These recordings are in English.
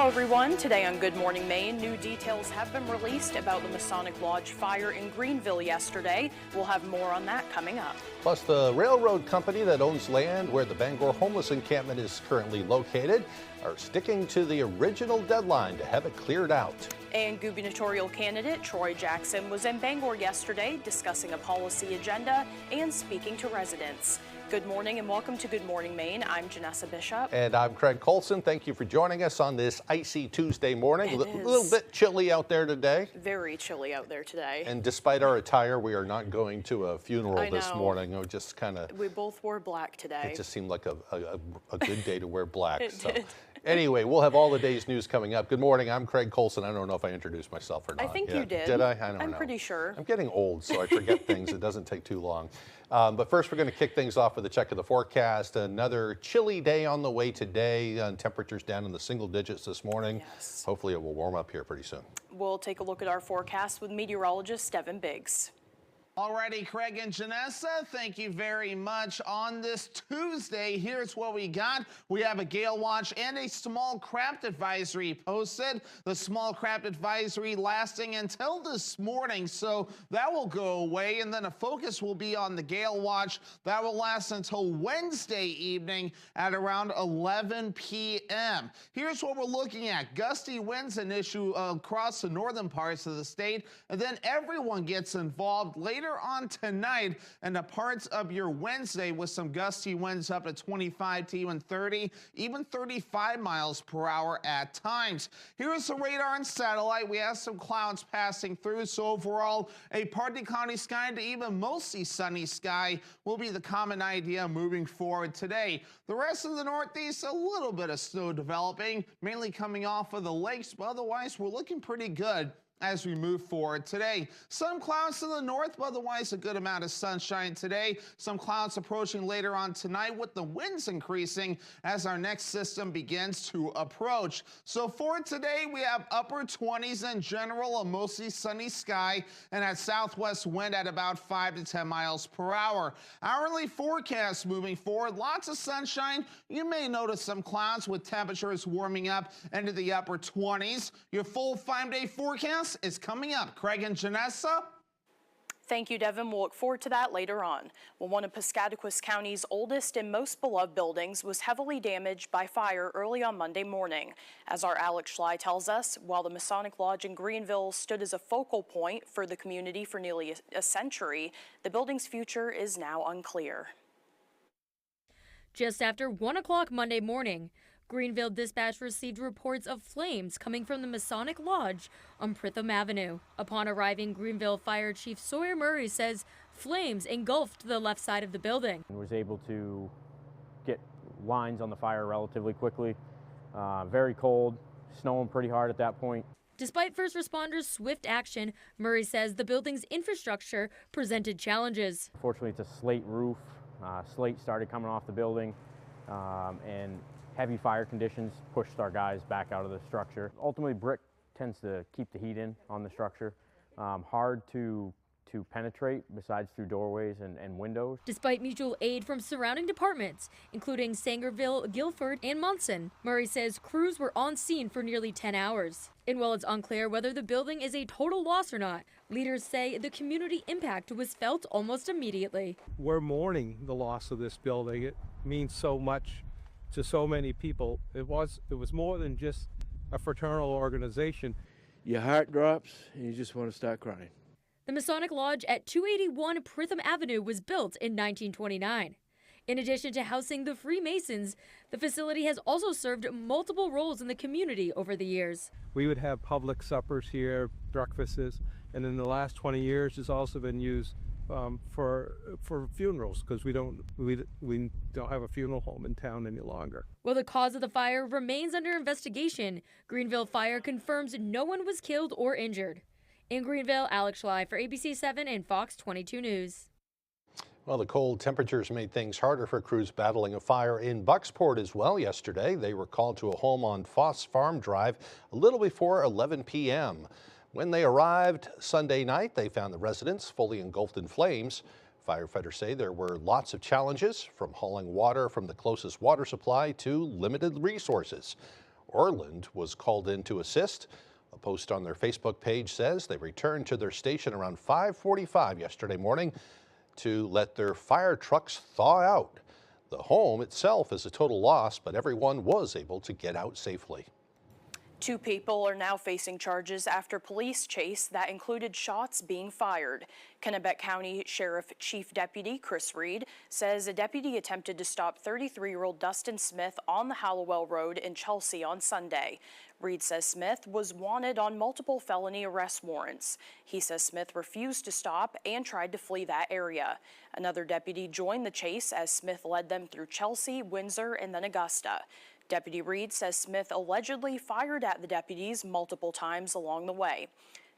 Hello everyone. Today on Good Morning Maine, new details have been released about the Masonic Lodge fire in Greenville yesterday. We'll have more on that coming up. Plus, the railroad company that owns land where the Bangor homeless encampment is currently located are sticking to the original deadline to have it cleared out. And gubernatorial candidate Troy Jackson was in Bangor yesterday discussing a policy agenda and speaking to residents. Good morning and welcome to Good Morning Maine. I'm Janessa Bishop. And I'm Craig Colson. Thank you for joining us on this icy Tuesday morning. A little bit chilly out there today. Very chilly out there today. And despite our attire, we are not going to a funeral this morning. We just kind of... We both wore black today. It just seemed like a good day to wear black. It did. Anyway, we'll have all the day's news coming up. Good morning. I'm Craig Colson. I don't know if I introduced myself or not. I think you did. Did I? I don't know. I'm pretty sure. I'm getting old, so I forget things. It doesn't take too long. But first, we're going to kick things off with a check of the forecast. Another chilly day on the way today. Temperatures down in the single digits this morning. Yes. Hopefully, it will warm up here pretty soon. We'll take a look at our forecast with meteorologist Devin Biggs. Alrighty, Craig and Janessa, thank you very much. On this Tuesday, here's what we got. We have a gale watch and a small craft advisory posted. The small craft advisory lasting until this morning, so that will go away. And then a focus will be on the gale watch. That will last until Wednesday evening at around 11 p.m. Here's what we're looking at. Gusty winds an issue across the northern parts of the state, and then everyone gets involved later on tonight and the parts of your Wednesday with some gusty winds up to 25 to even 30, even 35 miles per hour at times. Here's the radar and satellite. We have some clouds passing through, so overall a partly cloudy sky to even mostly sunny sky will be the common idea moving forward today. The rest of the Northeast, a little bit of snow developing, mainly coming off of the lakes, but otherwise we're looking pretty good as we move forward today. Some clouds to the north, but otherwise a good amount of sunshine today. Some clouds approaching later on tonight with the winds increasing as our next system begins to approach. So for today, we have upper 20s in general, a mostly sunny sky, and that southwest wind at about 5 to 10 miles per hour. Hourly forecast moving forward, lots of sunshine. You may notice some clouds with temperatures warming up into the upper 20s. Your full 5-day forecast is coming up. Craig and Janessa. Thank you, Devin. We'll look forward to that later on. Well, one of Piscataquis County's oldest and most beloved buildings was heavily damaged by fire early on Monday morning. As our Alex Schley tells us, while the Masonic Lodge in Greenville stood as a focal point for the community for nearly a century, the building's future is now unclear. Just after 1 o'clock Monday morning, Greenville Dispatch received reports of flames coming from the Masonic Lodge on Pritham Avenue. Upon arriving, Greenville Fire Chief Sawyer Murray says flames engulfed the left side of the building. I was able to get lines on the fire relatively quickly. Very cold, snowing pretty hard at that point. Despite first responders' swift action, Murray says the building's infrastructure presented challenges. Fortunately, it's a slate roof. Slate started coming off the building, and heavy fire conditions pushed our guys back out of the structure. Ultimately, brick tends to keep the heat in on the structure. Hard to penetrate besides through doorways and windows. Despite mutual aid from surrounding departments, including Sangerville, Guilford, and Munson, Murray says crews were on scene for nearly 10 hours. And while it's unclear whether the building is a total loss or not, leaders say the community impact was felt almost immediately. We're mourning the loss of this building. It means so much to so many people. It was more than just a fraternal organization. Your heart drops and you just want to start crying. The Masonic Lodge at 281 Pritham Avenue was built in 1929. In addition to housing the Freemasons, the facility has also served multiple roles in the community over the years. We would have public suppers here, breakfasts, and in the last 20 years it's also been used for funerals, because we don't have a funeral home in town any longer. While the cause of the fire remains under investigation, Greenville Fire confirms no one was killed or injured. In Greenville, Alex Schley for ABC 7 and Fox 22 News. Well, the cold temperatures made things harder for crews battling a fire in Bucksport as well yesterday. They were called to a home on Foss Farm Drive a little before 11 p.m. When they arrived Sunday night, they found the residents fully engulfed in flames. Firefighters say there were lots of challenges, from hauling water from the closest water supply to limited resources. Orland was called in to assist. A post on their Facebook page says they returned to their station around 5:45 yesterday morning to let their fire trucks thaw out. The home itself is a total loss, but everyone was able to get out safely. 2 people are now facing charges after police chase that included shots being fired. Kennebec County Sheriff Chief Deputy Chris Reed says a deputy attempted to stop 33-year-old Dustin Smith on the Hallowell Road in Chelsea on Sunday. Reed says Smith was wanted on multiple felony arrest warrants. He says Smith refused to stop and tried to flee that area. Another deputy joined the chase as Smith led them through Chelsea, Windsor, and then Augusta. Deputy Reed says Smith allegedly fired at the deputies multiple times along the way.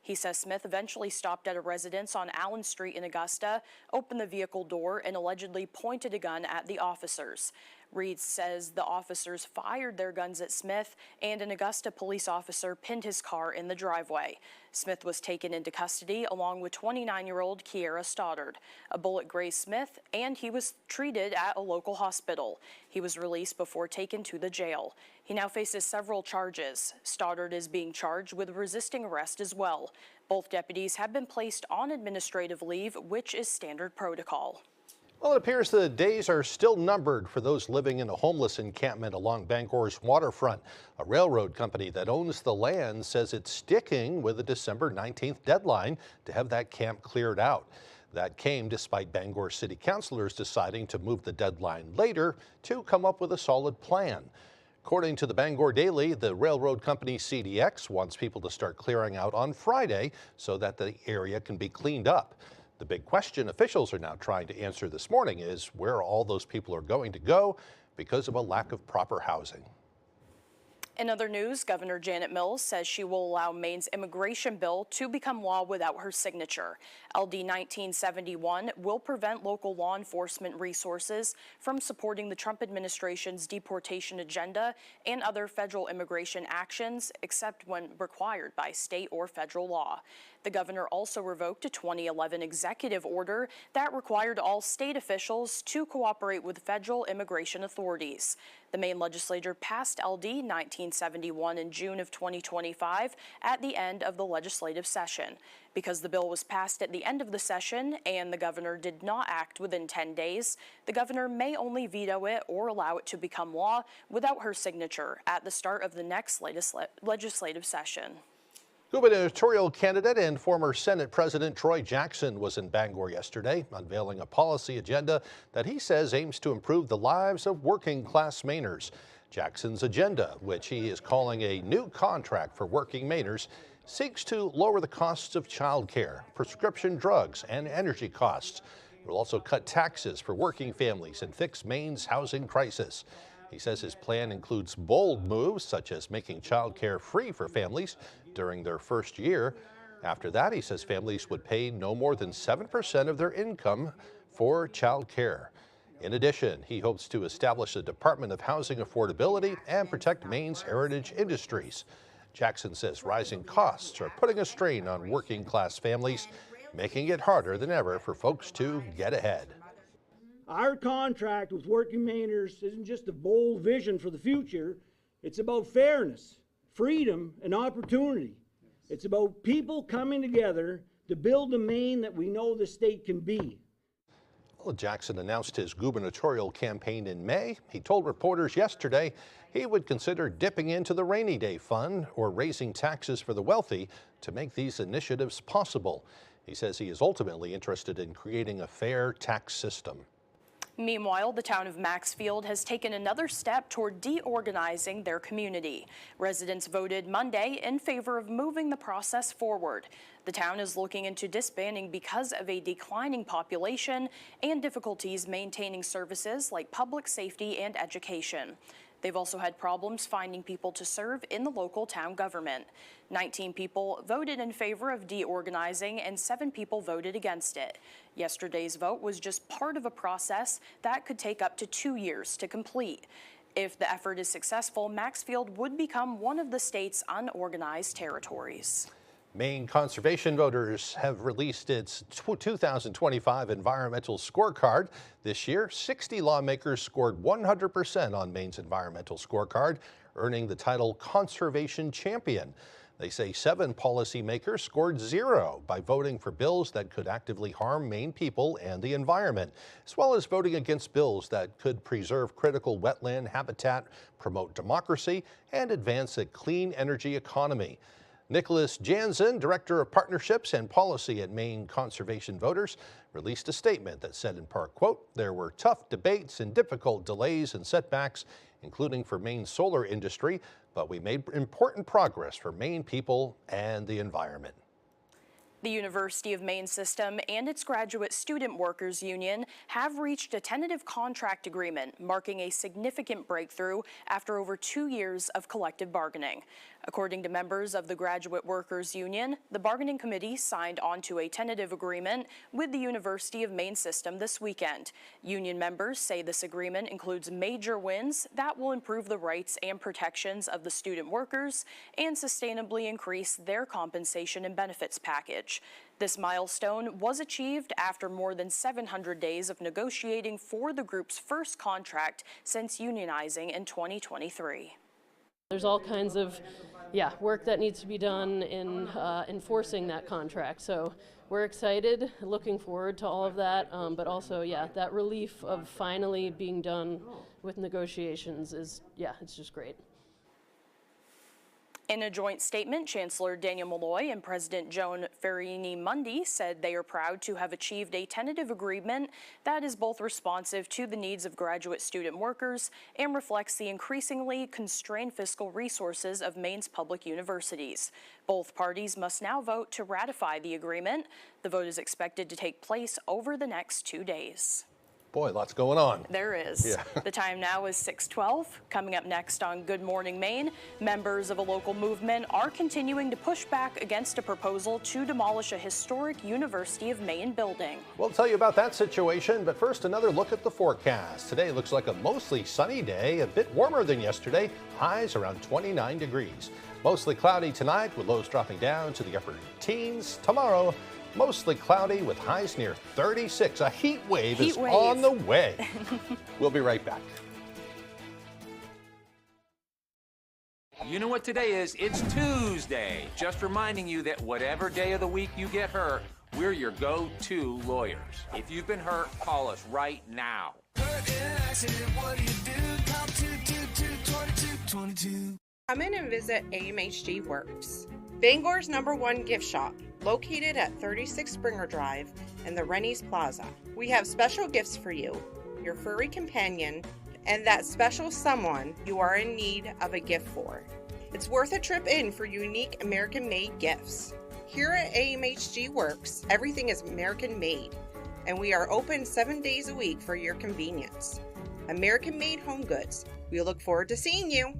He says Smith eventually stopped at a residence on Allen Street in Augusta, opened the vehicle door, and allegedly pointed a gun at the officers. Reed says the officers fired their guns at Smith, and an Augusta police officer pinned his car in the driveway. Smith was taken into custody along with 29-year-old Kiera Stoddard. A bullet grazed Smith, and he was treated at a local hospital. He was released before taken to the jail. He now faces several charges. Stoddard is being charged with resisting arrest as well. Both deputies have been placed on administrative leave, which is standard protocol. Well, it appears the days are still numbered for those living in a homeless encampment along Bangor's waterfront. A railroad company that owns the land says it's sticking with the December 19th deadline to have that camp cleared out. That came despite Bangor City Councilors deciding to move the deadline later to come up with a solid plan. According to the Bangor Daily, the railroad company CDX wants people to start clearing out on Friday so that the area can be cleaned up. The big question officials are now trying to answer this morning is where all those people are going to go because of a lack of proper housing. In other news, Governor Janet Mills says she will allow Maine's immigration bill to become law without her signature. LD 1971 will prevent local law enforcement resources from supporting the Trump administration's deportation agenda and other federal immigration actions, except when required by state or federal law. The governor also revoked a 2011 executive order that required all state officials to cooperate with federal immigration authorities. The Maine legislature passed LD 1971 in June of 2025 at the end of the legislative session. Because the bill was passed at the end of the session and the governor did not act within 10 days, the governor may only veto it or allow it to become law without her signature at the start of the next legislative session. Gubernatorial candidate and former Senate President Troy Jackson was in Bangor yesterday, unveiling a policy agenda that he says aims to improve the lives of working-class Mainers. Jackson's agenda, which he is calling a new contract for working Mainers, seeks to lower the costs of childcare, prescription drugs, and energy costs. It will also cut taxes for working families and fix Maine's housing crisis. He says his plan includes bold moves such as making childcare free for families during their first year. After that, he says families would pay no more than 7% of their income for childcare. In addition, he hopes to establish a Department of Housing Affordability and protect Maine's heritage industries. Jackson says rising costs are putting a strain on working-class families, making it harder than ever for folks to get ahead. Our contract with working Mainers isn't just a bold vision for the future. It's about fairness, freedom, and opportunity. It's about people coming together to build a Maine that we know the state can be. Well, Jackson announced his gubernatorial campaign in May. He told reporters yesterday he would consider dipping into the rainy day fund or raising taxes for the wealthy to make these initiatives possible. He says he is ultimately interested in creating a fair tax system. Meanwhile, the town of Maxfield has taken another step toward deorganizing their community. Residents voted Monday in favor of moving the process forward. The town is looking into disbanding because of a declining population and difficulties maintaining services like public safety and education. They've also had problems finding people to serve in the local town government. 19 people voted in favor of deorganizing and 7 people voted against it. Yesterday's vote was just part of a process that could take up to 2 years to complete. If the effort is successful, Maxfield would become one of the state's unorganized territories. Maine Conservation Voters have released its 2025 environmental scorecard. This year, 60 lawmakers scored 100% on Maine's environmental scorecard, earning the title Conservation Champion. They say 7 policymakers scored 0 by voting for bills that could actively harm Maine people and the environment, as well as voting against bills that could preserve critical wetland habitat, promote democracy, and advance a clean energy economy. Nicholas Jansen, Director of Partnerships and Policy at Maine Conservation Voters, released a statement that said in part, quote, "There were tough debates and difficult delays and setbacks, including for Maine's solar industry, but we made important progress for Maine people and the environment." The University of Maine system and its graduate student workers union have reached a tentative contract agreement, marking a significant breakthrough after over 2 years of collective bargaining. According to members of the graduate workers union, the bargaining committee signed onto a tentative agreement with the University of Maine system this weekend. Union members say this agreement includes major wins that will improve the rights and protections of the student workers and sustainably increase their compensation and benefits package. This milestone was achieved after more than 700 days of negotiating for the group's first contract since unionizing in 2023. There's all kinds of work that needs to be done in enforcing that contract. So we're excited, looking forward to all of that, but also, that relief of finally being done with negotiations is, it's just great. In a joint statement, Chancellor Daniel Malloy and President Joan Farini-Mundy said they are proud to have achieved a tentative agreement that is both responsive to the needs of graduate student workers and reflects the increasingly constrained fiscal resources of Maine's public universities. Both parties must now vote to ratify the agreement. The vote is expected to take place over the next 2 days. Boy, lots going on. There is. Yeah. The time now is 6:12. Coming up next on Good Morning Maine, members of a local movement are continuing to push back against a proposal to demolish a historic University of Maine building. We'll tell you about that situation, but first another look at the forecast. Today looks like a mostly sunny day, a bit warmer than yesterday, highs around 29 degrees. Mostly cloudy tonight with lows dropping down to the upper teens. Tomorrow, mostly cloudy with highs near 36. A heat wave is on the way. We'll be right back. You know what today is? It's Tuesday. Just reminding you that whatever day of the week you get hurt, we're your go-to lawyers. If you've been hurt, call us right now. Come in and visit AMHG Works, Bangor's #1 gift shop, located at 36 Springer Drive in the Rennie's Plaza. We have special gifts for you, your furry companion, and that special someone you are in need of a gift for. It's worth a trip in for unique American-made gifts. Here at AMHG Works, everything is American-made, and we are open 7 days a week for your convenience. American-made home goods. We look forward to seeing you.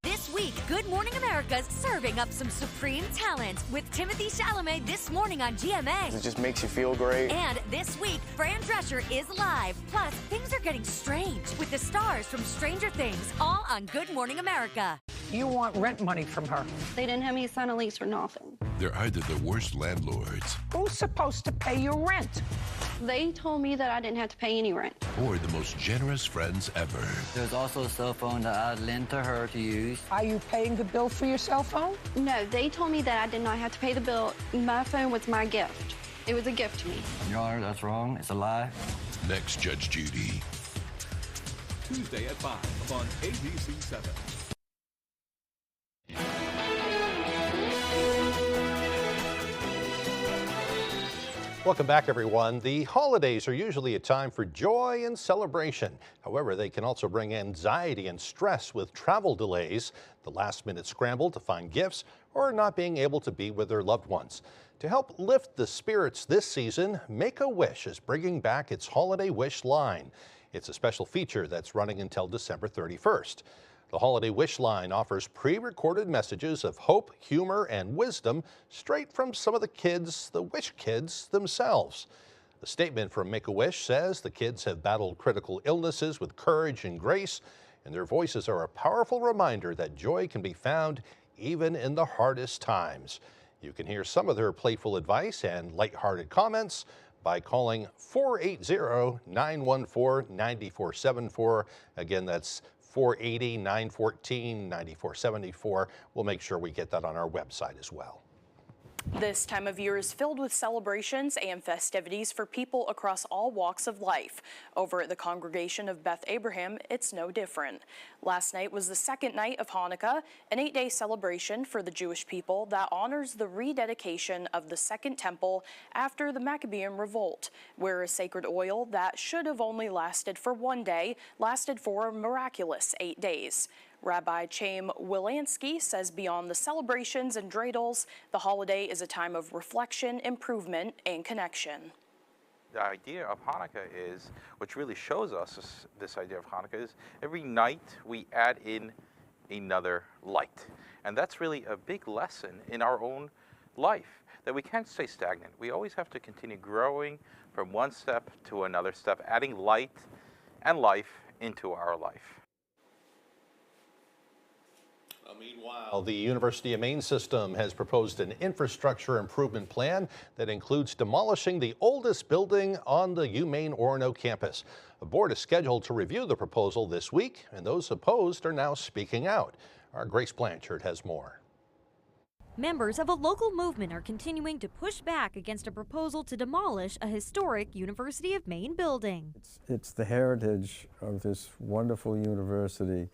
This week, Good Morning America's serving up some supreme talent with Timothy Chalamet this morning on GMA. It just makes you feel great. And this week, Fran Drescher is live. Plus, things are getting strange with the stars from Stranger Things, all on Good Morning America. You want rent money from her. They didn't have me sign a lease or nothing. They're either the worst landlords. Who's supposed to pay your rent? They told me that I didn't have to pay any rent. Or the most generous friends ever. There's also a cell phone that I lent to her to use. Are you paying the bill for your cell phone? No, they told me that I did not have to pay the bill. My phone was my gift. It was a gift to me. Your Honor, that's wrong. It's a lie. Next, Judge Judy. Tuesday at 5 on ABC 7. Welcome back, everyone. The holidays are usually a time for joy and celebration. However, they can also bring anxiety and stress with travel delays, the last-minute scramble to find gifts, or not being able to be with their loved ones. To help lift the spirits this season, Make-A-Wish is bringing back its Holiday Wish line. It's a special feature that's running until December 31st. The Holiday Wish line offers pre-recorded messages of hope, humor, and wisdom straight from some of the Wish kids themselves. The statement from Make-A-Wish says the kids have battled critical illnesses with courage and grace, and their voices are a powerful reminder that joy can be found even in the hardest times. You can hear some of their playful advice and lighthearted comments by calling 480-914-9474. Again, that's 480 914 9474. We'll make sure we get that on our website as well. This time of year is filled with celebrations and festivities for people across all walks of life. Over at the congregation of Beth Abraham, it's no different. Last night was the second night of Hanukkah, an 8-day celebration for the Jewish people that honors the rededication of the Second Temple after the Maccabean Revolt, where a sacred oil that should have only lasted for 1 day lasted for a miraculous 8 days. Rabbi Chaim Wilansky says beyond the celebrations and dreidels, the holiday is a time of reflection, improvement, and connection. The idea of Hanukkah is, which really shows us this idea of Hanukkah is every night we add in another light. And that's really a big lesson in our own life, that we can't stay stagnant. We always have to continue growing from one step to another step, adding light and life into our life. Meanwhile, the University of Maine system has proposed an infrastructure improvement plan that includes demolishing the oldest building on the UMaine Orono campus. The board is scheduled to review the proposal this week, and those opposed are now speaking out. Our Grace Blanchard has more. Members of a local movement are continuing to push back against a proposal to demolish a historic University of Maine building. It's the heritage of this wonderful university.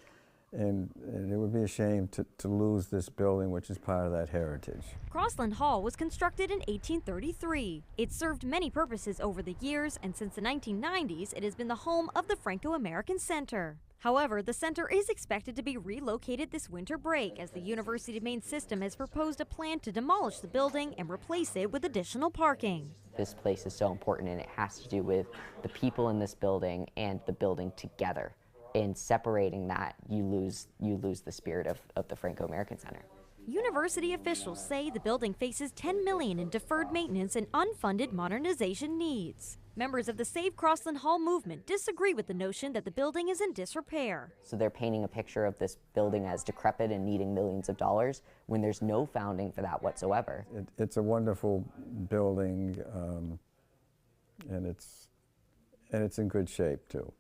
And it would be a shame to lose this building, which is part of that heritage. Crossland Hall was constructed in 1833. It served many purposes over the years, and since the 1990s, it has been the home of the Franco-American Center. However, the center is expected to be relocated this winter break, as the University of Maine system has proposed a plan to demolish the building and replace it with additional parking. This place is so important, and it has to do with the people in this building and the building together. In separating that, you lose the spirit of the Franco-American Center. University officials say the building faces $10 million in deferred maintenance and unfunded modernization needs. Members of the Save Crossland Hall movement disagree with the notion that the building is in disrepair. So they're painting a picture of this building as decrepit and needing millions of dollars when there's no founding for that whatsoever. It's a wonderful building, and it's in good shape too.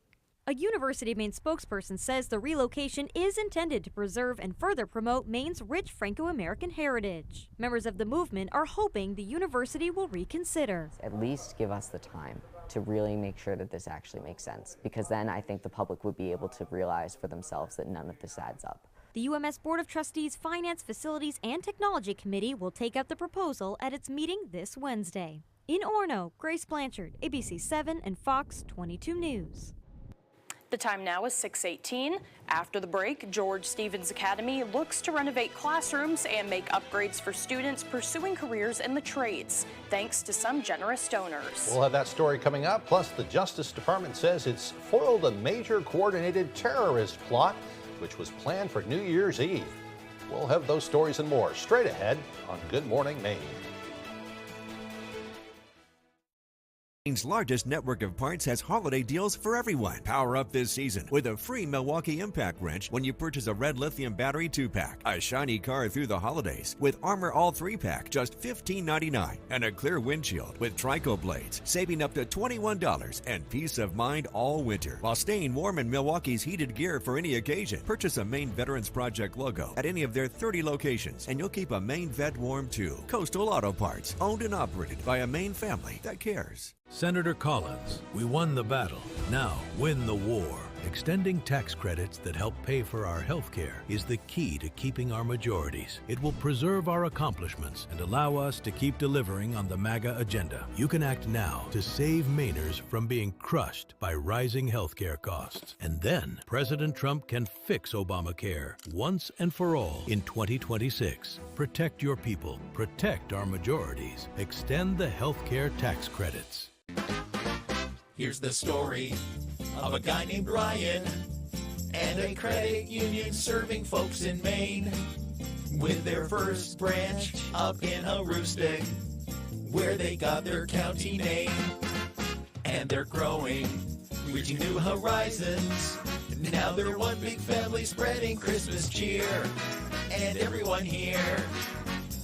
A University of Maine spokesperson says the relocation is intended to preserve and further promote Maine's rich Franco-American heritage. Members of the movement are hoping the university will reconsider. At least give us the time to really make sure that this actually makes sense, because then I think the public would be able to realize for themselves that none of this adds up. The UMS Board of Trustees Finance, Facilities, and Technology Committee will take up the proposal at its meeting this Wednesday. In Orono, Grace Blanchard, ABC 7 and Fox 22 News. The time now is 6:18. After the break, George Stevens Academy looks to renovate classrooms and make upgrades for students pursuing careers in the trades, thanks to some generous donors. We'll have that story coming up. Plus, the Justice Department says it's foiled a major coordinated terrorist plot, which was planned for New Year's Eve. We'll have those stories and more straight ahead on Good Morning Maine. Maine's largest network of parts has holiday deals for everyone. Power up this season with a free Milwaukee Impact Wrench when you purchase a red lithium battery 2-pack, a shiny car through the holidays with Armor All 3-pack, just $15.99, and a clear windshield with Trico blades, saving up to $21 and peace of mind all winter while staying warm in Milwaukee's heated gear for any occasion. Purchase a Maine Veterans Project logo at any of their 30 locations, and you'll keep a Maine vet warm too. Coastal Auto Parts, owned and operated by a Maine family that cares. Senator Collins, we won the battle. Now win the war. Extending tax credits that help pay for our health care is the key to keeping our majorities. It will preserve our accomplishments and allow us to keep delivering on the MAGA agenda. You can act now to save Mainers from being crushed by rising health care costs. And then President Trump can fix Obamacare once and for all in 2026. Protect your people. Protect our majorities. Extend the health care tax credits. Here's the story of a guy named Ryan and a credit union serving folks in Maine with their first branch up in Aroostook, where they got their county name. And they're growing, reaching new horizons. Now they're one big family spreading Christmas cheer. And everyone here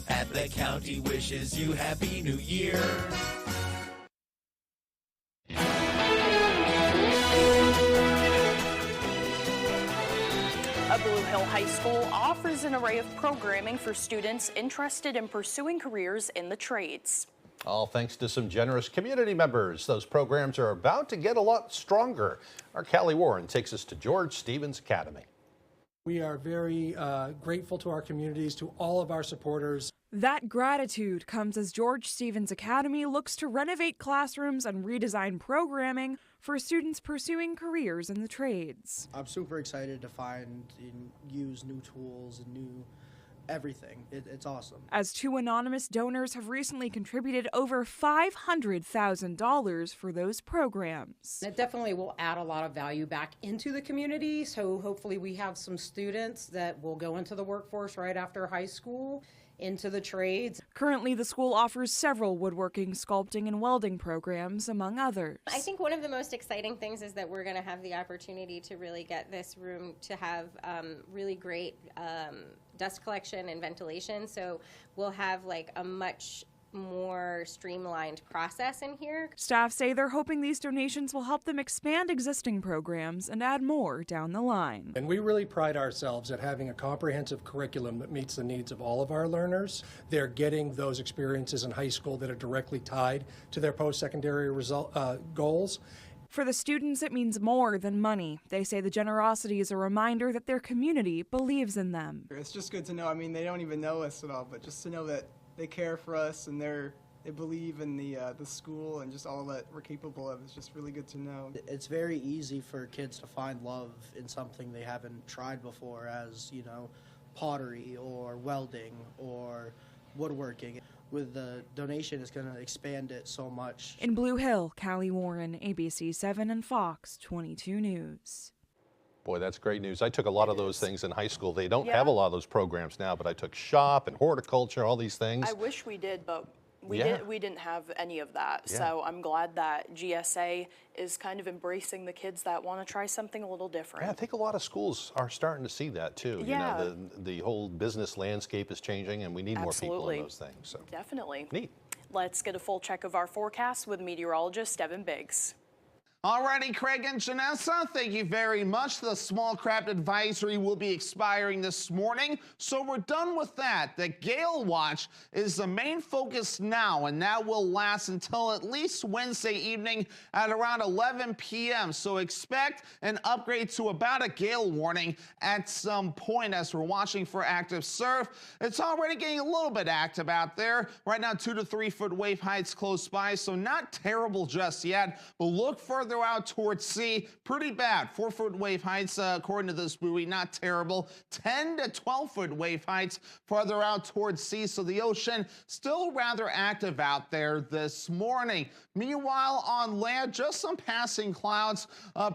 at the county wishes you Happy New Year. School offers an array of programming for students interested in pursuing careers in the trades. All thanks to some generous community members. Those programs are about to get a lot stronger. Our Callie Warren takes us to George Stevens Academy. We are very grateful to our communities, to all of our supporters. That gratitude comes as George Stevens Academy looks to renovate classrooms and redesign programming for students pursuing careers in the trades. I'm super excited to find and use new tools and new everything. It's awesome. As 2 anonymous donors have recently contributed over $500,000 for those programs. It definitely will add a lot of value back into the community, so hopefully we have some students that will go into the workforce right after high school, into the trades. Currently, the school offers several woodworking, sculpting, and welding programs, among others. I think one of the most exciting things is that we're going to have the opportunity to really get this room to have really great dust collection and ventilation. So we'll have like a much more streamlined process in here. Staff say they're hoping these donations will help them expand existing programs and add more down the line. And we really pride ourselves at having a comprehensive curriculum that meets the needs of all of our learners. They're getting those experiences in high school that are directly tied to their post-secondary goals. For the students, it means more than money. They say the generosity is a reminder that their community believes in them. It's just good to know. I mean, they don't even know us at all, but just to know that they care for us and they believe in the school and just all that we're capable of is just really good to know. It's very easy for kids to find love in something they haven't tried before, as, you know, pottery or welding or woodworking. With the donation, it's going to expand it so much. In Blue Hill, Callie Warren, ABC 7 and Fox 22 News. Boy, that's great news. I took a lot of those things in high school. They don't have a lot of those programs now, but I took shop and horticulture, all these things. I wish we did, but we didn't have any of that. Yeah. So I'm glad that GSA is kind of embracing the kids that want to try something a little different. Yeah, I think a lot of schools are starting to see that too. Yeah. You know, the whole business landscape is changing and we need more people in those things. So Definitely. Neat. Let's get a full check of our forecast with meteorologist Evan Biggs. Alrighty, Craig and Janessa, thank you very much. The small craft advisory will be expiring this morning, so we're done with that. The gale watch is the main focus now, and that will last until at least Wednesday evening at around 11 p.m. So expect an upgrade to about a gale warning at some point as we're watching for active surf. It's already getting a little bit active out there. Right now, 2 to 3 foot wave heights close by, so not terrible just yet, but look further out towards sea, pretty bad. 4 foot wave heights according to this buoy, not terrible. 10 to 12 foot wave heights farther out towards sea, so the ocean still rather active out there this morning. Meanwhile, on land, just some passing clouds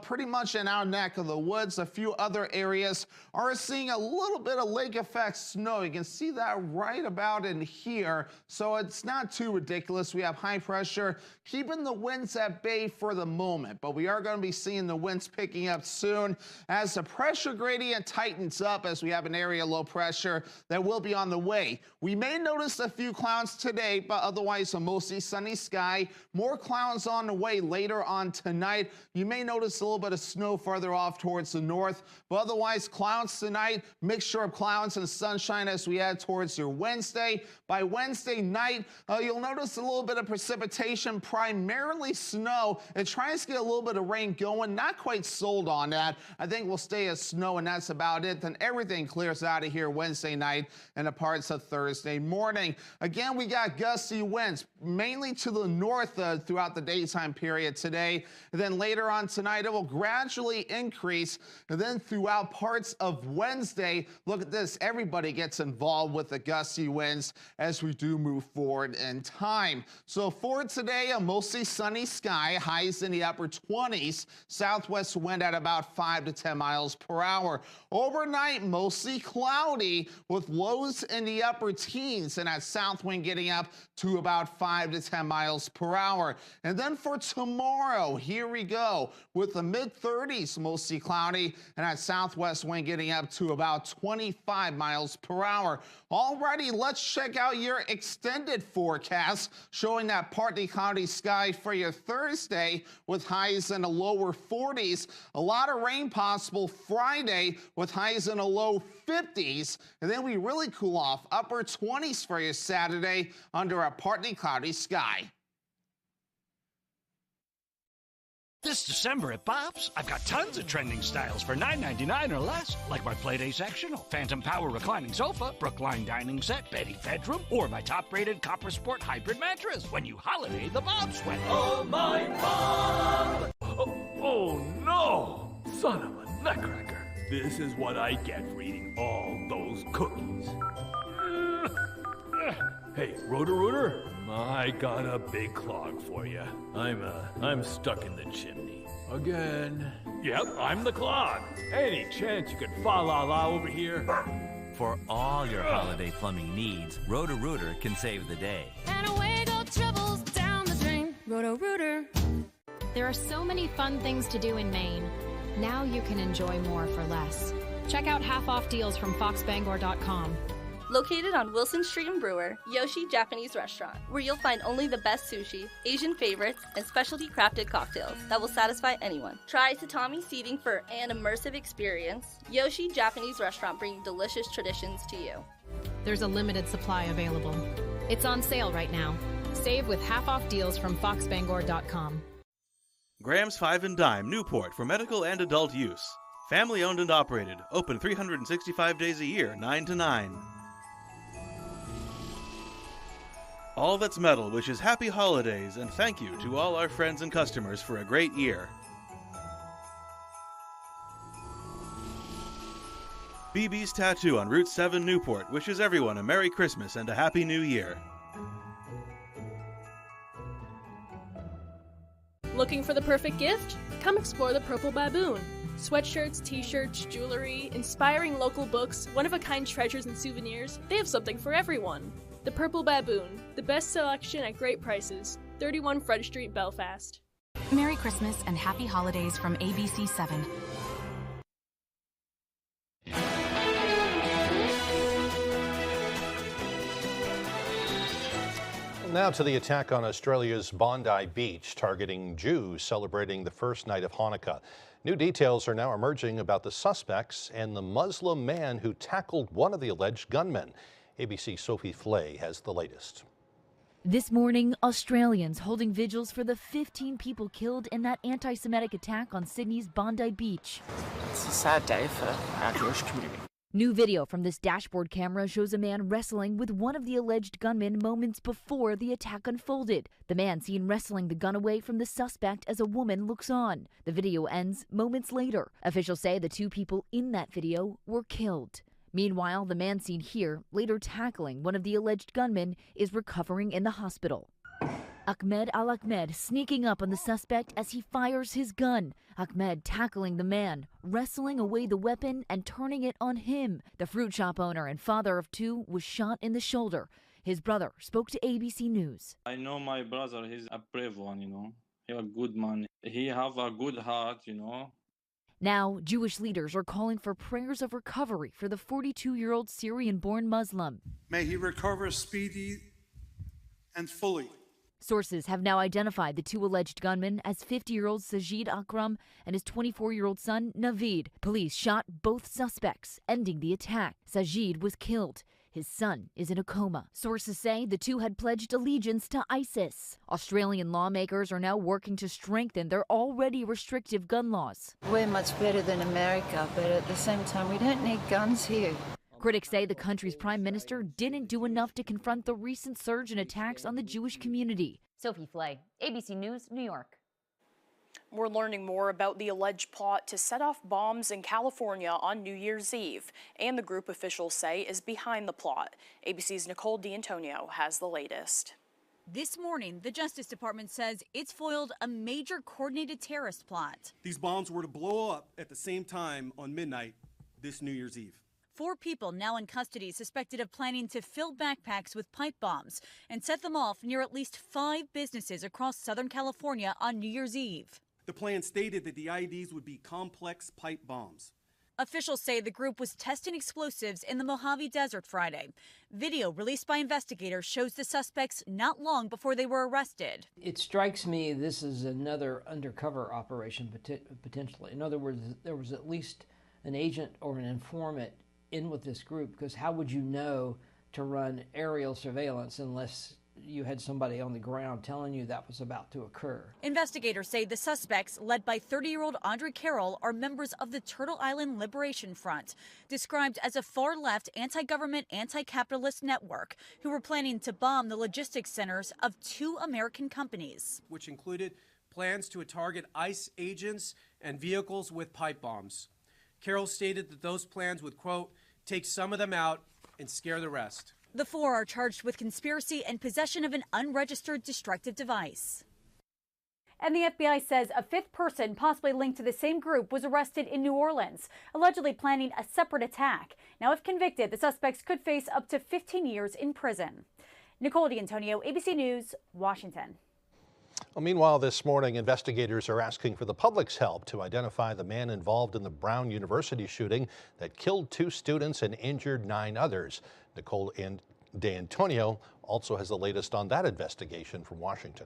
pretty much in our neck of the woods. A few other areas are seeing a little bit of lake effect snow. You can see that right about in here, so it's not too ridiculous. We have high pressure keeping the winds at bay for the moment, but we are going to be seeing the winds picking up soon as the pressure gradient tightens up, as we have an area low pressure that will be on the way. We may notice a few clouds today, but otherwise a mostly sunny sky. More clouds on the way later on tonight. You may notice a little bit of snow farther off towards the north, but otherwise clouds tonight, mixture of clouds and sunshine as we head towards your Wednesday. By Wednesday night, you'll notice a little bit of precipitation, primarily snow. It tries to get a little bit of rain going, not quite sold on that. I think we'll stay as snow and that's about it. Then everything clears out of here Wednesday night and the parts of Thursday morning. Again, we got gusty winds, mainly to the north throughout the daytime period today. And then later on tonight, it will gradually increase. And then throughout parts of Wednesday, look at this, everybody gets involved with the gusty winds as we do move forward in time. So for today, a mostly sunny sky, highs in the upper 20s, southwest wind at about 5 to 10 miles per hour. Overnight, mostly cloudy with lows in the upper teens and that south wind getting up to about 5 to 10 miles per hour. And then for tomorrow, here we go with the mid 30s, mostly cloudy and that southwest wind getting up to about 25 miles per hour. Alrighty, let's check out your extended forecast showing that partly cloudy sky for your Thursday with highs in the lower 40s. A lot of rain possible Friday with highs in the low 50s. And then we really cool off, upper 20s for you Saturday under a partly cloudy sky. This December at Bob's, I've got tons of trending styles for $9.99 or less, like my Playday sectional, Phantom Power reclining sofa, Brookline dining set, Betty bedroom, or my top-rated Copper Sport hybrid mattress. When you holiday the Bob's way. Oh, my Bob! Oh, no! Son of a nutcracker. This is what I get for eating all those cookies. Hey, Roto-Rooter, I got a big clog for you. I'm stuck in the chimney. Again. Yep, I'm the clog. Any chance you could fa-la-la over here? For all your holiday plumbing needs, Roto-Rooter can save the day. And away go troubles down the drain. Roto-Rooter. There are so many fun things to do in Maine. Now you can enjoy more for less. Check out half-off deals from foxbangor.com. Located on Wilson Street in Brewer, Yoshi Japanese Restaurant, where you'll find only the best sushi, Asian favorites, and specialty crafted cocktails that will satisfy anyone. Try tatami seating for an immersive experience. Yoshi Japanese Restaurant, bringing delicious traditions to you. There's a limited supply available. It's on sale right now. Save with half-off deals from foxbangor.com. Graham's 5 and Dime, Newport, for medical and adult use. Family owned and operated. Open 365 days a year, 9 to 9. All That's Metal wishes happy holidays and thank you to all our friends and customers for a great year. BB's Tattoo on Route 7 Newport wishes everyone a Merry Christmas and a Happy New Year. Looking for the perfect gift? Come explore the Purple Baboon. Sweatshirts, t-shirts, jewelry, inspiring local books, one-of-a-kind treasures and souvenirs, they have something for everyone. The Purple Baboon, the best selection at great prices. 31 Front Street, Belfast. Merry Christmas and happy holidays from ABC 7. Now to the attack on Australia's Bondi Beach, targeting Jews celebrating the first night of Hanukkah. New details are now emerging about the suspects and the Muslim man who tackled one of the alleged gunmen. ABC's Sophie Flay has the latest. This morning, Australians holding vigils for the 15 people killed in that anti-Semitic attack on Sydney's Bondi Beach. It's a sad day for our Jewish community. New video from this dashboard camera shows a man wrestling with one of the alleged gunmen moments before the attack unfolded. The man seen wrestling the gun away from the suspect as a woman looks on. The video ends moments later. Officials say the 2 people in that video were killed. Meanwhile, the man seen here, later tackling one of the alleged gunmen, is recovering in the hospital. Ahmed Al-Ahmed sneaking up on the suspect as he fires his gun. Ahmed tackling the man, wrestling away the weapon and turning it on him. The fruit shop owner and father of 2 was shot in the shoulder. His brother spoke to ABC News. I know my brother, he's a brave one, He's a good man. He have a good heart, Now, Jewish leaders are calling for prayers of recovery for the 42-year-old Syrian-born Muslim. May he recover speedy and fully. Sources have now identified the 2 alleged gunmen as 50-year-old Sajid Akram and his 24-year-old son, Naveed. Police shot both suspects, ending the attack. Sajid was killed. His son is in a coma. Sources say the 2 had pledged allegiance to ISIS. Australian lawmakers are now working to strengthen their already restrictive gun laws. We're much better than America, but at the same time, we don't need guns here. Critics say the country's prime minister didn't do enough to confront the recent surge in attacks on the Jewish community. Sophie Flay, ABC News, New York. We're learning more about the alleged plot to set off bombs in California on New Year's Eve, and the group officials say is behind the plot. ABC's Nicole D'Antonio has the latest. This morning, the Justice Department says it's foiled a major coordinated terrorist plot. These bombs were to blow up at the same time on midnight this New Year's Eve. 4 people now in custody suspected of planning to fill backpacks with pipe bombs and set them off near at least 5 businesses across Southern California on New Year's Eve. The plan stated that the IEDs would be complex pipe bombs. Officials say the group was testing explosives in the Mojave Desert Friday. Video released by investigators shows the suspects not long before they were arrested. It strikes me this is another undercover operation potentially. In other words, there was at least an agent or an informant in with this group, because how would you know to run aerial surveillance unless you had somebody on the ground telling you that was about to occur? Investigators say the suspects, led by 30-year-old Andre Carroll, are members of the Turtle Island Liberation Front, described as a far-left, anti-government, anti-capitalist network who were planning to bomb the logistics centers of 2 American companies, which included plans to target ICE agents and vehicles with pipe bombs. Carroll stated that those plans would, quote, take some of them out and scare the rest. The 4 are charged with conspiracy and possession of an unregistered destructive device. And the FBI says a 5th person possibly linked to the same group was arrested in New Orleans, allegedly planning a separate attack. Now, if convicted, the suspects could face up to 15 years in prison. Nicole D'Antonio, ABC News, Washington. Well, meanwhile, this morning, investigators are asking for the public's help to identify the man involved in the Brown University shooting that killed 2 students and injured 9 others. Nicole D'Antonio also has the latest on that investigation from Washington.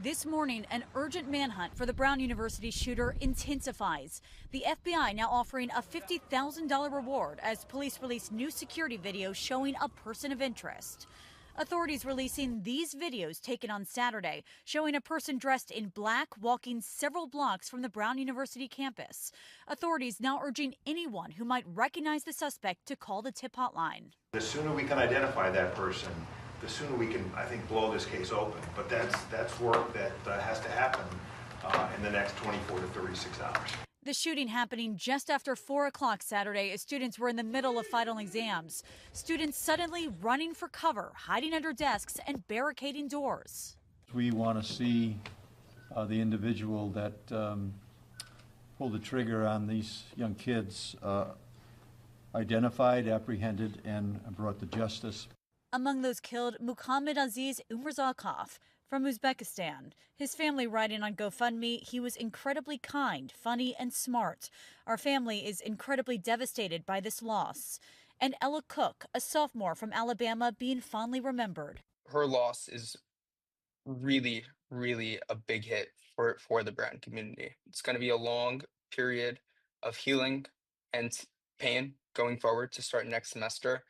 This morning, an urgent manhunt for the Brown University shooter intensifies. The FBI now offering a $50,000 reward as police release new security video showing a person of interest. Authorities releasing these videos taken on Saturday, showing a person dressed in black walking several blocks from the Brown University campus. Authorities now urging anyone who might recognize the suspect to call the tip hotline. The sooner we can identify that person, the sooner we can, I think, blow this case open. But that's work that has to happen in the next 24 to 36 hours. The shooting happening just after 4 o'clock Saturday as students were in the middle of final exams. Students suddenly running for cover, hiding under desks and barricading doors. We want to see the individual that pulled the trigger on these young kids identified, apprehended, and brought to justice. Among those killed, Muhammad Aziz Umarzakov from Uzbekistan. His family writing on GoFundMe, he was incredibly kind, funny, and smart. Our family is incredibly devastated by this loss. And Ella Cook, a sophomore from Alabama, being fondly remembered. Her loss is really, really a big hit for the Brown community. It's going to be a long period of healing and pain going forward to start next semester.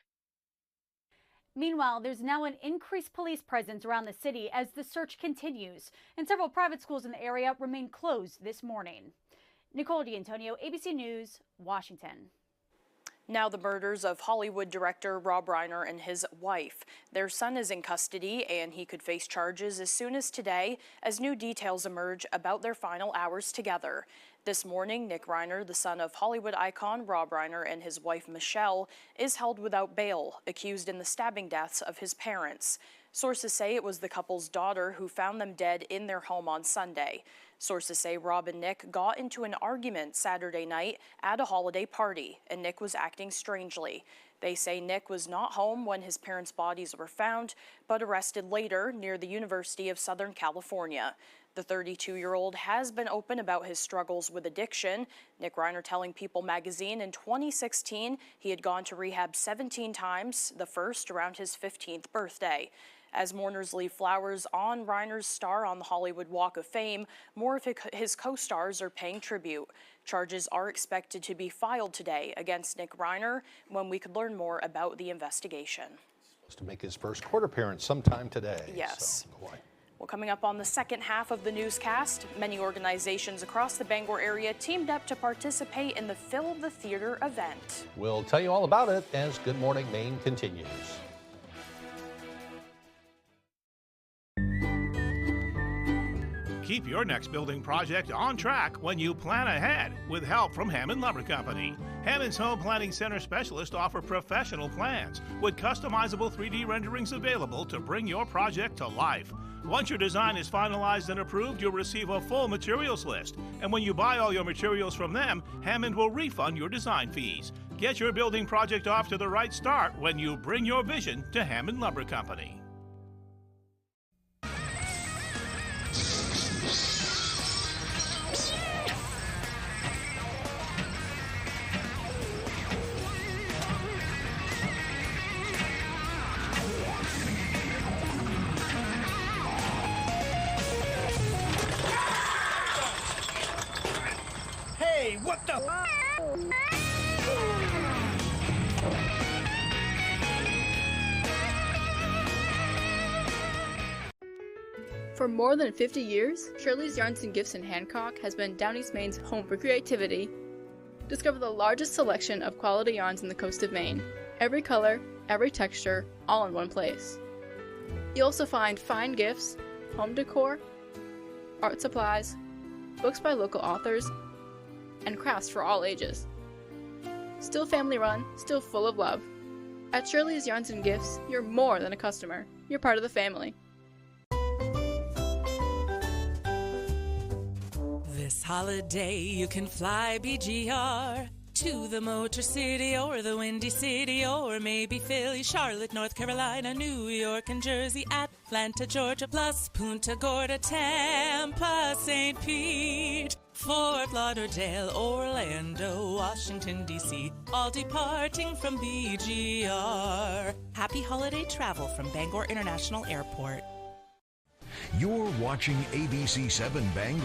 Meanwhile, there's now an increased police presence around the city as the search continues, and several private schools in the area remain closed this morning. Nicole D'Antonio, ABC News, Washington. Now the murders of Hollywood director Rob Reiner and his wife. Their son is in custody and he could face charges as soon as today as new details emerge about their final hours together. This morning, Nick Reiner, the son of Hollywood icon Rob Reiner, and his wife Michelle, is held without bail, accused in the stabbing deaths of his parents. Sources say it was the couple's daughter who found them dead in their home on Sunday. Sources say Rob and Nick got into an argument Saturday night at a holiday party, and Nick was acting strangely. They say Nick was not home when his parents' bodies were found, but arrested later near the University of Southern California. The 32-year-old has been open about his struggles with addiction. Nick Reiner telling People magazine in 2016 he had gone to rehab 17 times, the first around his 15th birthday. As mourners leave flowers on Reiner's star on the Hollywood Walk of Fame, more of his co-stars are paying tribute. Charges are expected to be filed today against Nick Reiner when we could learn more about the investigation. Supposed to make his first court appearance sometime today. Yes. So, well, coming up on the second half of the newscast, many organizations across the Bangor area teamed up to participate in the Fill the Theater event. we'll tell you all about it as Good Morning Maine continues. Keep your next building project on track when you plan ahead with help from Hammond Lumber Company. Hammond's Home Planning Center specialists offer professional plans with customizable 3D renderings available to bring your project to life. Once your design is finalized and approved, you'll receive a full materials list. And when you buy all your materials from them, Hammond will refund your design fees. Get your building project off to the right start when you bring your vision to Hammond Lumber Company. For more than 50 years, Shirley's Yarns and Gifts in Hancock has been Down East Maine's home for creativity. Discover the largest selection of quality yarns in the coast of Maine. Every color, every texture, all in one place. You'll also find fine gifts, home decor, art supplies, books by local authors, and crafts for all ages. Still family run, still full of love. At Shirley's Yarns and Gifts, you're more than a customer. You're part of the family. This holiday you can fly BGR to the Motor City or the Windy City or maybe Philly, Charlotte, North Carolina, New York and Jersey, Atlanta, Georgia, plus Punta Gorda, Tampa, St. Pete, Fort Lauderdale, Orlando, Washington, D.C., all departing from BGR. Happy holiday travel from Bangor International Airport. You're watching ABC 7 Bangor.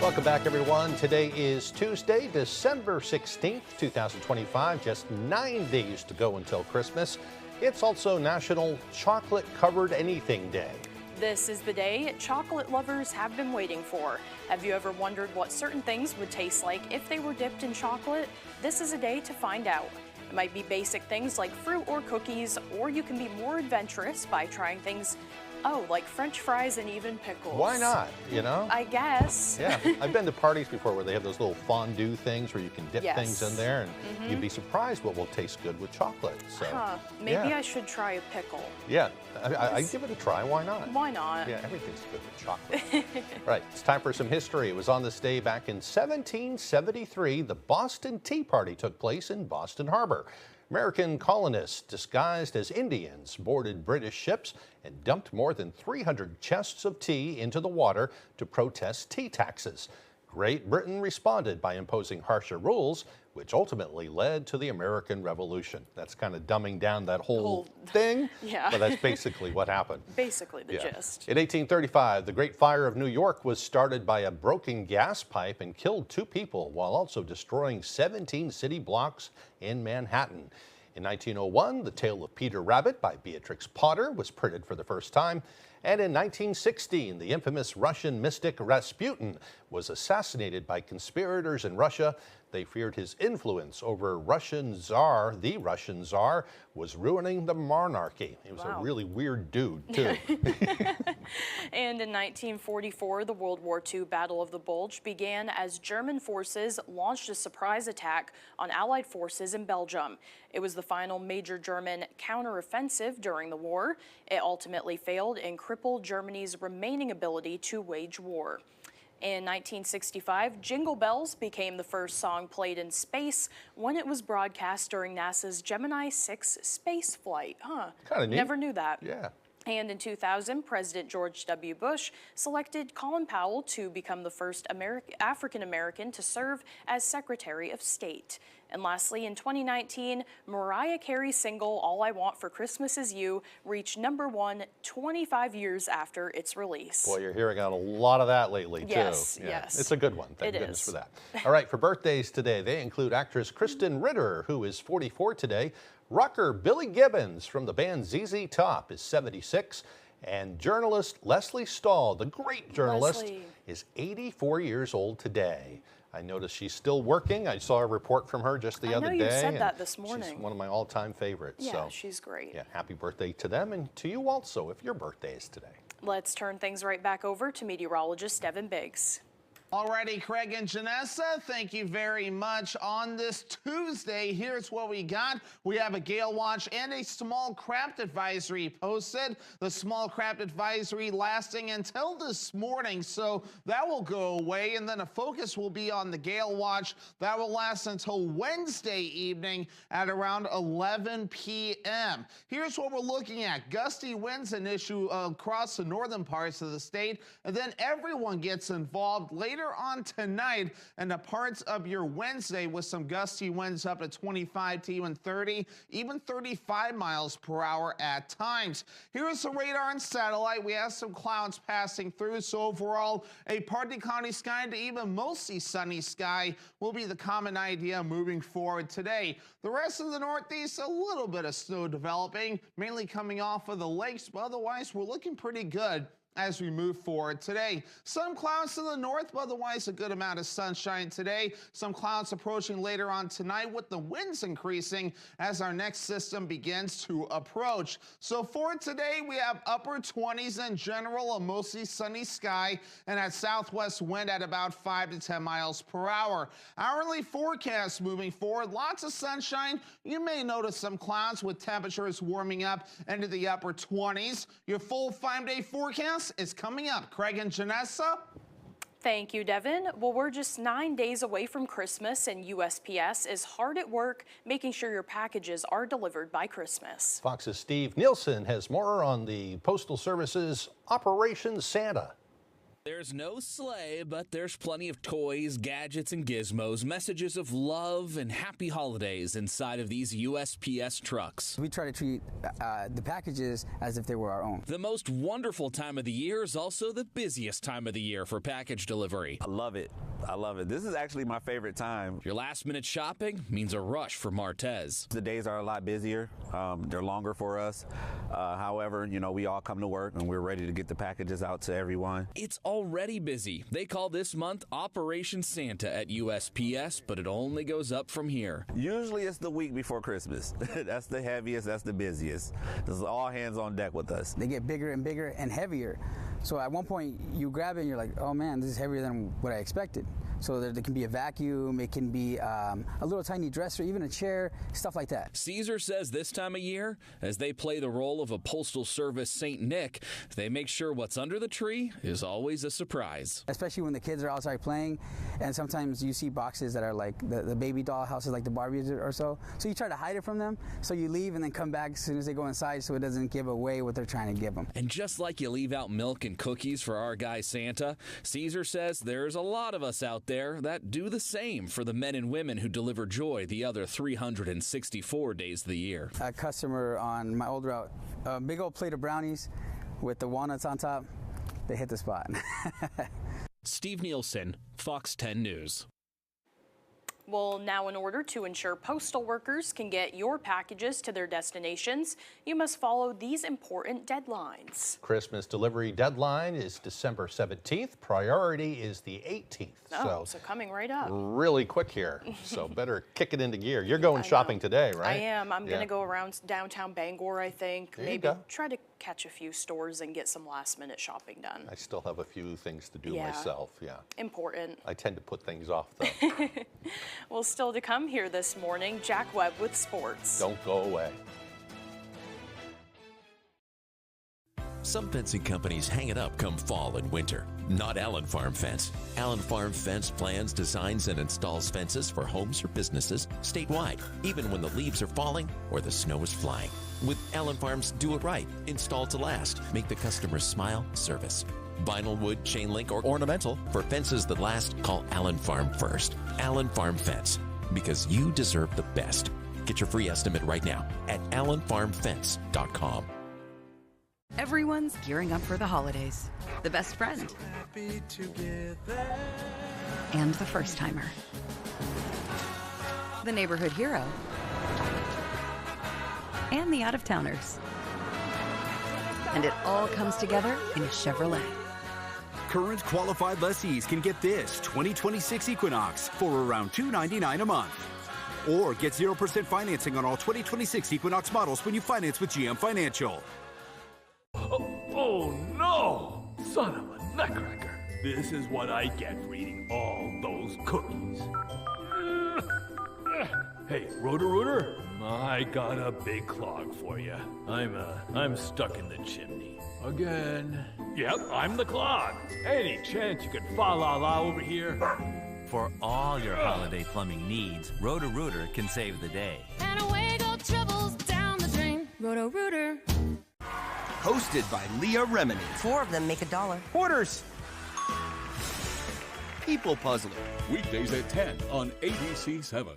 Welcome back, everyone. Today is Tuesday, December 16th, 2025. Just 9 days to go until Christmas. It's also National Chocolate Covered Anything Day. This is the day chocolate lovers have been waiting for. Have you ever wondered what certain things would taste like if they were dipped in chocolate? This is a day to find out. It might be basic things like fruit or cookies, or you can be more adventurous by trying things, like French fries and even pickles. Why not, you know? I guess. Yeah, I've been to parties before where they have those little fondue things where you can dip Yes. things in there, and you'd be surprised what will taste good with chocolate. So, Maybe yeah. I should try a pickle. Yeah, I'd give it a try. Why not? Why not? Yeah, everything's good with chocolate. Right, it's time for some history. It was on this day back in 1773, the Boston Tea Party took place in Boston Harbor. American colonists disguised as Indians boarded British ships and dumped more than 300 chests of tea into the water to protest tea taxes. Great Britain responded by imposing harsher rules, which ultimately led to the American Revolution. That's kind of dumbing down that whole thing, Yeah. but that's basically what happened. Basically the gist. In 1835, the Great Fire of New York was started by a broken gas pipe and killed 2 people while also destroying 17 city blocks in Manhattan. In 1901, The Tale of Peter Rabbit by Beatrix Potter was printed for the first time. And in 1916, the infamous Russian mystic Rasputin was assassinated by conspirators in Russia. They feared his influence over the Russian Tsar, was ruining the monarchy. He was a really weird dude, too. And in 1944, the World War II Battle of the Bulge began as German forces launched a surprise attack on Allied forces in Belgium. It was the final major German counteroffensive during the war. It ultimately failed and crippled Germany's remaining ability to wage war. In 1965, Jingle Bells became the first song played in space when it was broadcast during NASA's Gemini 6 space flight. Kind of neat. Never knew that. Yeah. And in 2000, President George W. Bush selected Colin Powell to become the first African-American to serve as Secretary of State. And lastly, in 2019, Mariah Carey's single, All I Want for Christmas Is You, reached #1 25 years after its release. Boy, you're hearing a lot of that lately, too. Yes, Yeah, yes. It's a good one. Thank It goodness is. for that. All right, for birthdays today, they include actress Kristen Ritter, who is 44 today. Rocker Billy Gibbons from the band ZZ Top is 76. And journalist Leslie Stahl, the great journalist, is 84 years old today. I noticed she's still working. I saw a report from her just the other day. I know you said that this morning. She's one of my all-time favorites. Yeah, so, she's great. Yeah, happy birthday to them and to you also if your birthday is today. Let's turn things right back over to meteorologist Devin Biggs. Alrighty, Craig and Janessa, thank you very much. On this Tuesday, here's what we got. We have a gale watch and a small craft advisory posted. The small craft advisory lasting until this morning, so that will go away. And then a focus will be on the gale watch. That will last until Wednesday evening at around 11 p.m. Here's what we're looking at. Gusty winds an issue across the northern parts of the state, and then everyone gets involved later later on tonight and the parts of your Wednesday with some gusty winds up to 25 to even 30, even 35 miles per hour at times. Here's the radar and satellite. We have some clouds passing through, so overall a partly cloudy sky to even mostly sunny sky will be the common idea moving forward today. The rest of the Northeast, a little bit of snow developing, mainly coming off of the lakes, but otherwise we're looking pretty good as we move forward today. Some clouds to the north, but otherwise a good amount of sunshine today. Some clouds approaching later on tonight with the winds increasing as our next system begins to approach. So for today, we have upper 20s in general, a mostly sunny sky, and that southwest wind at about 5 to 10 miles per hour. Hourly forecast moving forward, lots of sunshine. You may notice some clouds with temperatures warming up into the upper 20s. Your full 5-day forecast is coming up. Craig and Janessa. Thank you, Devin. Well, we're just 9 days away from Christmas, and USPS is hard at work making sure your packages are delivered by Christmas. Fox's Steve Nielsen has more on the Postal Service's Operation Santa. There's no sleigh, but there's plenty of toys, gadgets, and gizmos, messages of love and happy holidays inside of these USPS trucks. We try to treat the packages as if they were our own. The most wonderful time of the year is also the busiest time of the year for package delivery. I love it. I love it. This is actually my favorite time. Your last-minute shopping means a rush for Martez. The days are a lot busier. They're longer for us. However, you know, we all come to work and we're ready to get the packages out to everyone. It's already busy. They call this month Operation Santa at USPS, but it only goes up from here. Usually it's the week before Christmas. That's the heaviest, that's the busiest. This is all hands on deck with us. They get bigger and bigger and heavier. So at one point you grab it and you're like, oh man, this is heavier than what I expected. So there can be a vacuum, it can be a little tiny dresser, even a chair, stuff like that. Caesar says this time of year, as they play the role of a Postal Service Saint Nick, they make sure what's under the tree is always a surprise. Especially when the kids are outside playing, and sometimes you see boxes that are like the baby doll houses, like the Barbies or so. So you try to hide it from them, so you leave and then come back as soon as they go inside so it doesn't give away what they're trying to give them. And just like you leave out milk and cookies for our guy Santa, Caesar says there's a lot of us out there that do the same for the men and women who deliver joy the other 364 days of the year. A customer on my old route, a big old plate of brownies with the walnuts on top, they hit the spot. Steve Nielsen, Fox 10 News. Well, now in order to ensure postal workers can get your packages to their destinations, you must follow these important deadlines. Christmas delivery deadline is December 17th. Priority is the 18th. Oh, so coming right up. Really quick here, so better kick it into gear. You're going shopping today, right? I am. I'm going to go around downtown Bangor, I think. There you Maybe go. try to catch a few stores and get some last-minute shopping done. I still have a few things to do Yeah. myself, yeah. Important. I tend to put things off, though. Well, still to come here this morning, Jack Webb with sports. Don't go away. Some fencing companies hang it up come fall and winter. Not Allen Farm Fence. Allen Farm Fence plans, designs, and installs fences for homes or businesses statewide, even when the leaves are falling or the snow is flying. With Allen Farm's Do It Right, install to last, make the customer smile service. Vinyl, wood, chain link, or ornamental. For fences that last, call Allen Farm first. Allen Farm Fence, because you deserve the best. Get your free estimate right now at allenfarmfence.com. Everyone's gearing up for the holidays. The best friend. And the first timer. The neighborhood hero. And the out-of-towners. And it all comes together in a Chevrolet. Current qualified lessees can get this 2026 Equinox for around $299 a month. Or get 0% financing on all 2026 Equinox models when you finance with GM Financial. Oh no! Son of a nutcracker. This is what I get for eating all those cookies. Hey, Roto-Rooter, I got a big clog for you. I'm stuck in the chimney. Again. Yep, I'm the clog. Any chance you could fa la la over here? For all your holiday plumbing needs, Roto-Rooter can save the day. And away go troubles down the drain. Roto-Rooter. Hosted by Leah Remini. 4 of them make $1. Quarters. People Puzzler. Weekdays at 10 on ABC 7.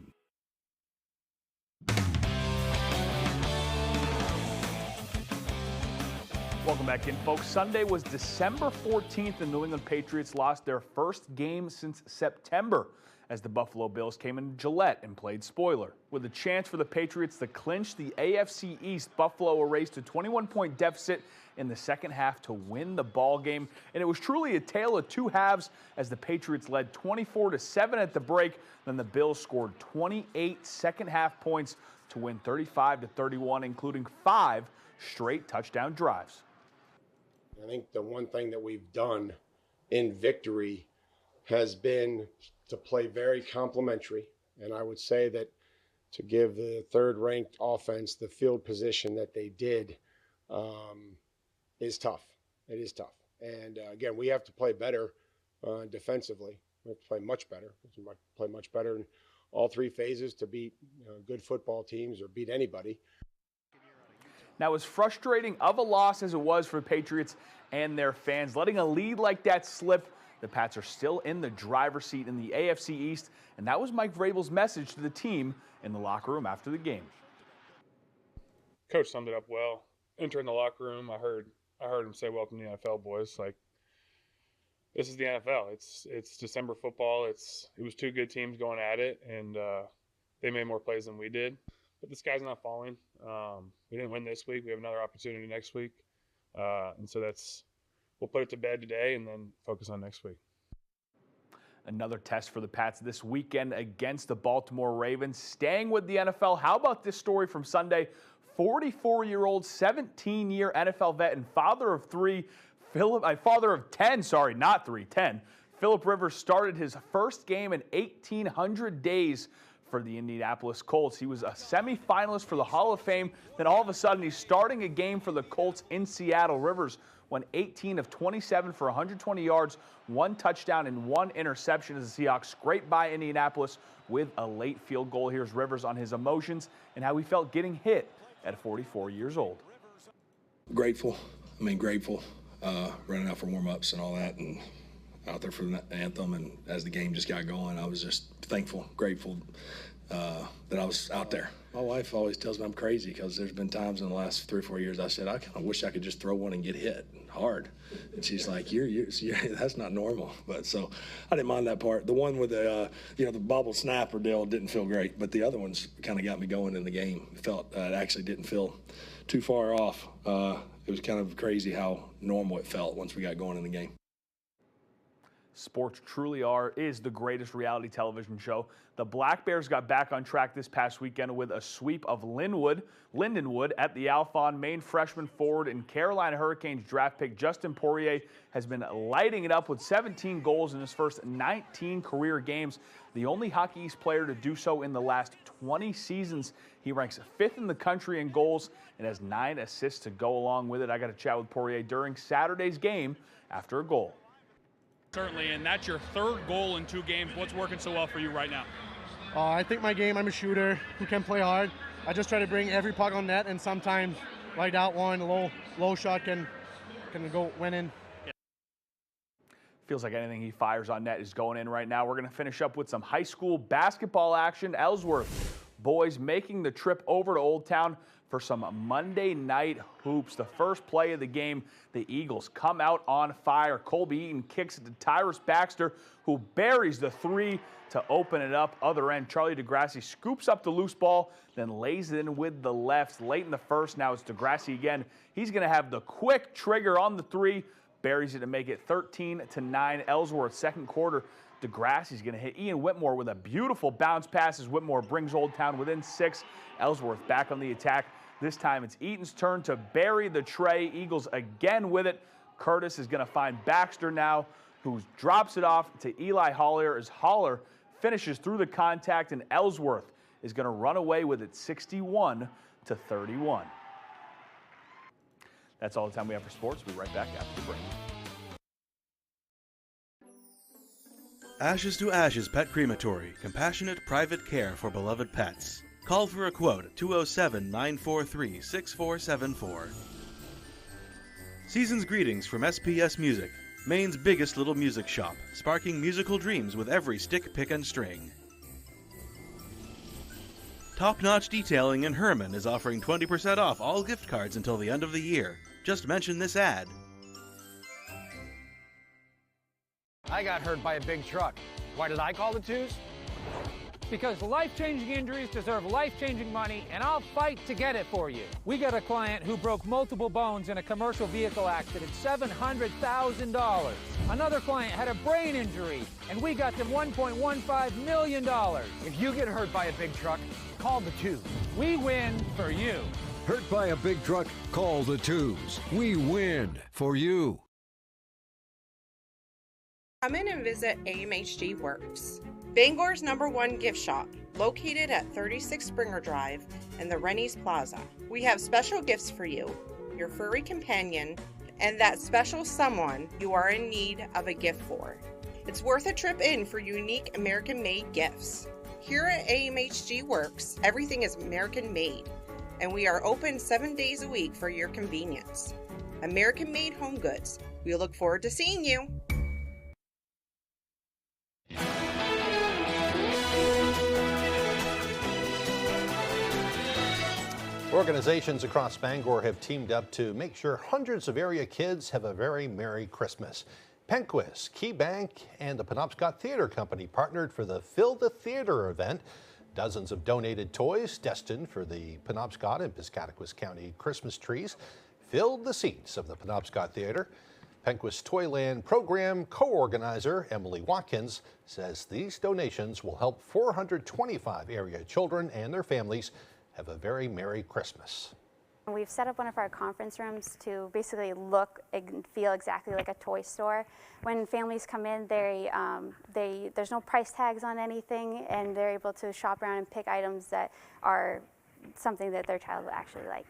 Welcome back in, folks. Sunday was December 14th, and New England Patriots lost their first game since September as the Buffalo Bills came into Gillette and played spoiler. With a chance for the Patriots to clinch the AFC East, Buffalo erased a 21-point deficit in the second half to win the ball game, and it was truly a tale of two halves as the Patriots led 24-7 at the break. Then the Bills scored 28 second-half points to win 35-31, including 5 straight touchdown drives. I think the one thing that we've done in victory has been to play very complimentary. And I would say that to give the third-ranked offense the field position that they did is tough. It is tough. And again, we have to play better defensively. We have to play much better. We have to play much better in all 3 phases to beat good football teams or beat anybody. Now, as frustrating of a loss as it was for the Patriots and their fans, letting a lead like that slip, the Pats are still in the driver's seat in the AFC East, and that was Mike Vrabel's message to the team in the locker room after the game. Coach summed it up well. Entering the locker room, I heard him say, "Welcome to the NFL, boys." Like, this is the NFL. It's December football. It was 2 good teams going at it, and they made more plays than we did. But the sky's not falling. We didn't win this week. We have another opportunity next week. And so we'll put it to bed today and then focus on next week. Another test for the Pats this weekend against the Baltimore Ravens. Staying with the NFL, how about this story from Sunday? 44-year-old, 17-year NFL vet and father of 10. Philip Rivers started his first game in 1,800 days for the Indianapolis Colts. He was a semifinalist for the Hall of Fame. Then all of a sudden, he's starting a game for the Colts in Seattle. Rivers went 18 of 27 for 120 yards, 1 touchdown, and 1 interception as the Seahawks scraped by Indianapolis with a late field goal. Here's Rivers on his emotions and how he felt getting hit at 44 years old. Grateful. Running out for warm-ups and all that, and out there for the anthem, and as the game just got going, I was just thankful, grateful that I was out there. My wife always tells me I'm crazy because there's been times in the last 3 or 4 years I said, I kind of wish I could just throw one and get hit hard. And she's like, that's not normal. But so I didn't mind that part. The one with the bobble snapper deal didn't feel great, but the other ones kind of got me going in the game. It actually didn't feel too far off. It was kind of crazy how normal it felt once we got going in the game. Sports truly is the greatest reality television show. The Black Bears got back on track this past weekend with a sweep of Lindenwood at the Alphon. Maine freshman forward and Carolina Hurricanes draft pick Justin Poirier has been lighting it up with 17 goals in his first 19 career games. The only Hockey East player to do so in the last 20 seasons. He ranks 5th in the country in goals and has 9 assists to go along with it. I got to chat with Poirier during Saturday's game after a goal. Certainly, and that's your 3rd goal in 2 games. What's working so well for you right now? I think my game, I'm a shooter who can play hard. I just try to bring every puck on net, and sometimes like that one, low shot can go win in. Feels like anything he fires on net is going in right now. We're going to finish up with some high school basketball action. Ellsworth boys making the trip over to Old Town for some Monday night hoops. The first play of the game, the Eagles come out on fire. Colby Eaton kicks it to Tyrus Baxter, who buries the 3 to open it up. Other end, Charlie DeGrassi scoops up the loose ball, then lays it in with the left. Late in the first, now it's DeGrassi again. He's going to have the quick trigger on the 3, buries it to make it 13-9. Ellsworth, second quarter. DeGrassi's going to hit Ian Whitmore with a beautiful bounce pass as Whitmore brings Old Town within 6. Ellsworth back on the attack. This time it's Eaton's turn to bury the tray. Eagles again with it. Curtis is going to find Baxter now, who drops it off to Eli Hollier as Holler finishes through the contact, and Ellsworth is going to run away with it 61-31. That's all the time we have for sports. We'll be right back after the break. Ashes to Ashes Pet Crematory. Compassionate private care for beloved pets. Call for a quote at 207-943-6474. Season's greetings from SPS Music. Maine's biggest little music shop, sparking musical dreams with every stick, pick, and string. Top-notch Detailing in Herman is offering 20% off all gift cards until the end of the year. Just mention this ad. I got hurt by a big truck. Why did I call the twos? Because life-changing injuries deserve life-changing money, and I'll fight to get it for you. We got a client who broke multiple bones in a commercial vehicle accident, $700,000. Another client had a brain injury, and we got them $1.15 million. If you get hurt by a big truck, call the twos. We win for you. Hurt by a big truck, call the twos. We win for you. Come in and visit AMHG Works, Bangor's #1 gift shop, located at 36 Springer Drive and the Rennie's Plaza. We have special gifts for you, your furry companion, and that special someone you are in need of a gift for. It's worth a trip in for unique American-made gifts. Here at AMHG Works, everything is American-made, and we are open 7 days a week for your convenience. American-made home goods. We look forward to seeing you. Organizations across Bangor have teamed up to make sure hundreds of area kids have a very Merry Christmas. Penquist, Key Bank, and the Penobscot Theater Company partnered for the Fill the Theater event. Dozens of donated toys destined for the Penobscot and Piscataquis County Christmas trees filled the seats of the Penobscot Theater. Penquist Toyland program co-organizer Emily Watkins says these donations will help 425 area children and their families have a very Merry Christmas. We've set up one of our conference rooms to basically look and feel exactly like a toy store. When families come in, there's no price tags on anything, and they're able to shop around and pick items that are something that their child will actually like.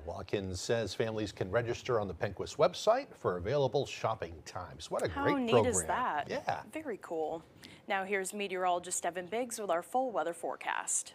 Watkins says families can register on the Penquist website for available shopping times. What a great program. How neat is that? Yeah. Very cool. Now here's meteorologist Evan Biggs with our full weather forecast.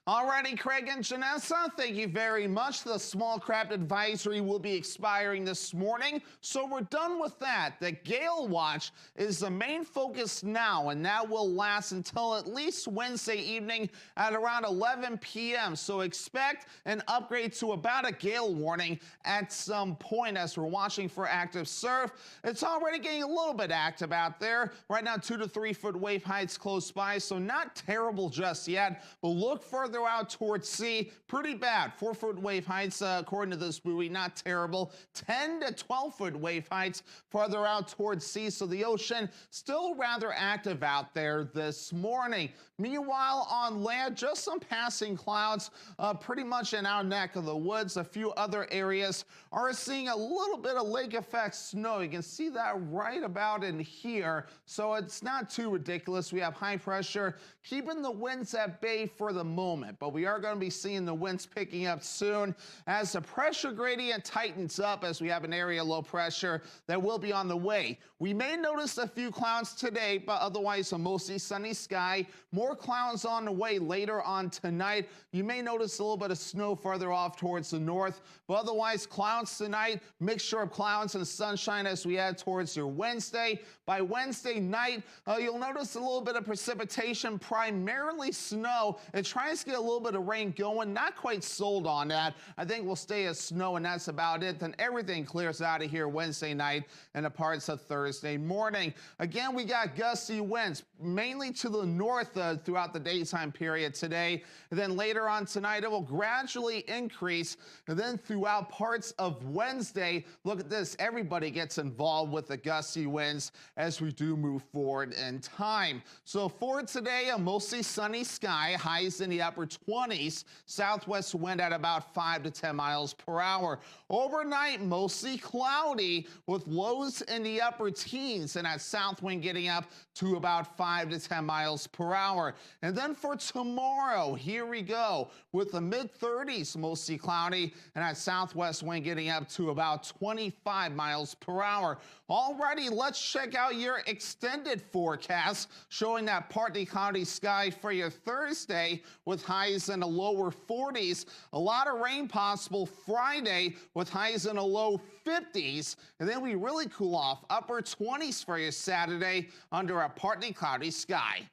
Alrighty, Craig and Janessa, thank you very much. The small craft advisory will be expiring this morning, so we're done with that. The gale watch is the main focus now, and that will last until at least Wednesday evening at around 11 p.m. So expect an upgrade to about a gale warning at some point as we're watching for active surf. It's already getting a little bit active out there. Right now, 2 to 3 foot wave heights close by, so not terrible just yet, but look further out towards sea, pretty bad. 4 foot wave heights, according to this buoy, not terrible. 10 to 12 foot wave heights farther out towards sea, so the ocean still rather active out there this morning. Meanwhile, on land, just some passing clouds, pretty much in our neck of the woods. A few other areas are seeing a little bit of lake effect snow. You can see that right about in here, so it's not too ridiculous. We have high pressure, keeping the winds at bay for the moment, but we are going to be seeing the winds picking up soon as the pressure gradient tightens up, as we have an area low pressure that will be on the way. We may notice a few clouds today, but otherwise a mostly sunny sky. More clouds on the way later on tonight. You may notice a little bit of snow further off towards the north, but otherwise clouds tonight, mixture of clouds and sunshine as we head towards your Wednesday. By Wednesday night, you'll notice a little bit of precipitation, primarily snow. It tries to get a little bit of rain going, not quite sold on that. I think we'll stay as snow, and that's about it. Then everything clears out of here Wednesday night and the parts of Thursday morning. Again, we got gusty winds, mainly to the north throughout the daytime period today. And then later on tonight, it will gradually increase. And then throughout parts of Wednesday, look at this, everybody gets involved with the gusty winds as we do move forward in time. So for today, a mostly sunny sky, highs in the upper 20s, southwest wind at about 5 to 10 miles per hour. Overnight, mostly cloudy with lows in the upper teens, and that south wind getting up to about 5 to 10 miles per hour. And then for tomorrow, here we go, with the mid-30s, mostly cloudy, and that southwest wind getting up to about 25 miles per hour. Alrighty, let's check out your extended forecast, showing that partly cloudy sky for your Thursday with high highs in the lower 40s. A lot of rain possible Friday with highs in the low 50s. And then we really cool off, upper 20s for you Saturday under a partly cloudy sky.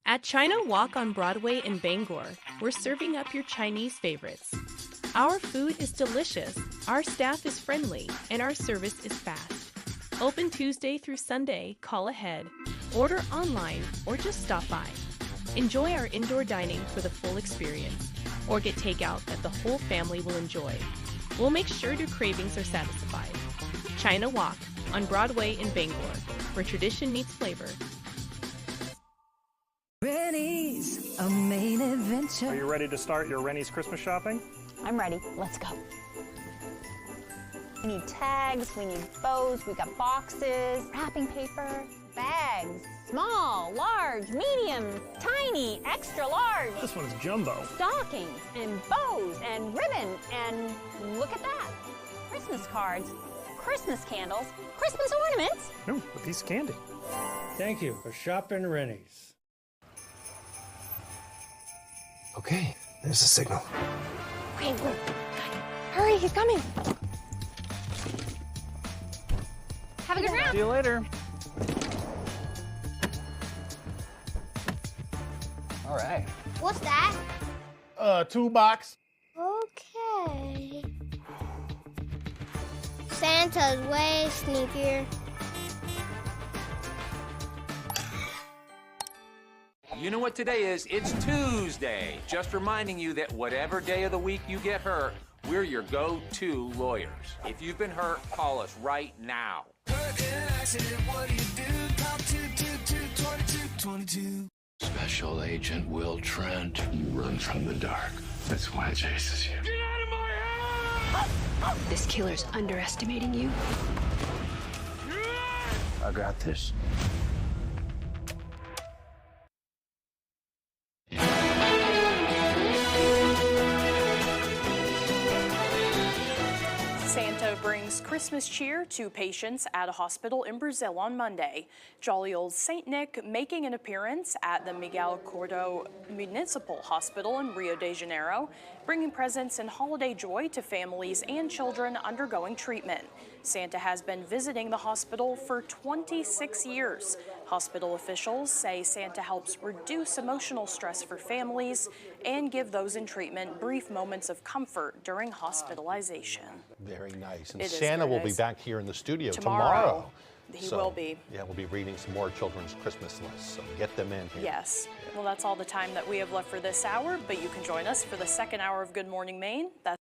At China Walk on Broadway in Bangor, we're serving up your Chinese favorites. Our food is delicious, our staff is friendly, and our service is fast. Open Tuesday through Sunday, call ahead, order online, or just stop by. Enjoy our indoor dining for the full experience, or get takeout that the whole family will enjoy. We'll make sure your cravings are satisfied. China Walk on Broadway in Bangor, where tradition meets flavor. Rennie's, a main adventure. Are you ready to start your Rennie's Christmas shopping? I'm ready. Let's go. We need tags, we need bows, we got boxes, wrapping paper, bags, small, large, medium, tiny, extra large. This one's jumbo. Stockings and bows and ribbon and look at that. Christmas cards, Christmas candles, Christmas ornaments. Ooh, a piece of candy. Thank you for shopping Rennie's. Okay, there's a signal. Wait, hurry, he's coming. Have a good round. See you later. All right. What's that? Toolbox. Okay. Santa's way sneakier. You know what today is? It's Tuesday. Just reminding you that whatever day of the week you get hurt, we're your go-to lawyers. If you've been hurt, call us right now. Special Agent Will Trent. You run from the dark. That's why it chases you. Get out of my house! This killer's underestimating you. I got this. Santa brings Christmas cheer to patients at a hospital in Brazil on Monday. Jolly old Saint Nick making an appearance at the Miguel Cordo Municipal Hospital in Rio de Janeiro, bringing presents and holiday joy to families and children undergoing treatment. Santa has been visiting the hospital for 26 years. Hospital officials say Santa helps reduce emotional stress for families and give those in treatment brief moments of comfort during hospitalization. Very nice. And It is Santa very will be nice. back here in the studio Tomorrow. He So, will be. Yeah, we'll be reading some more children's Christmas lists, so get them in here. Yes. Well, that's all the time that we have left for this hour, but you can join us for the second hour of Good Morning Maine. That's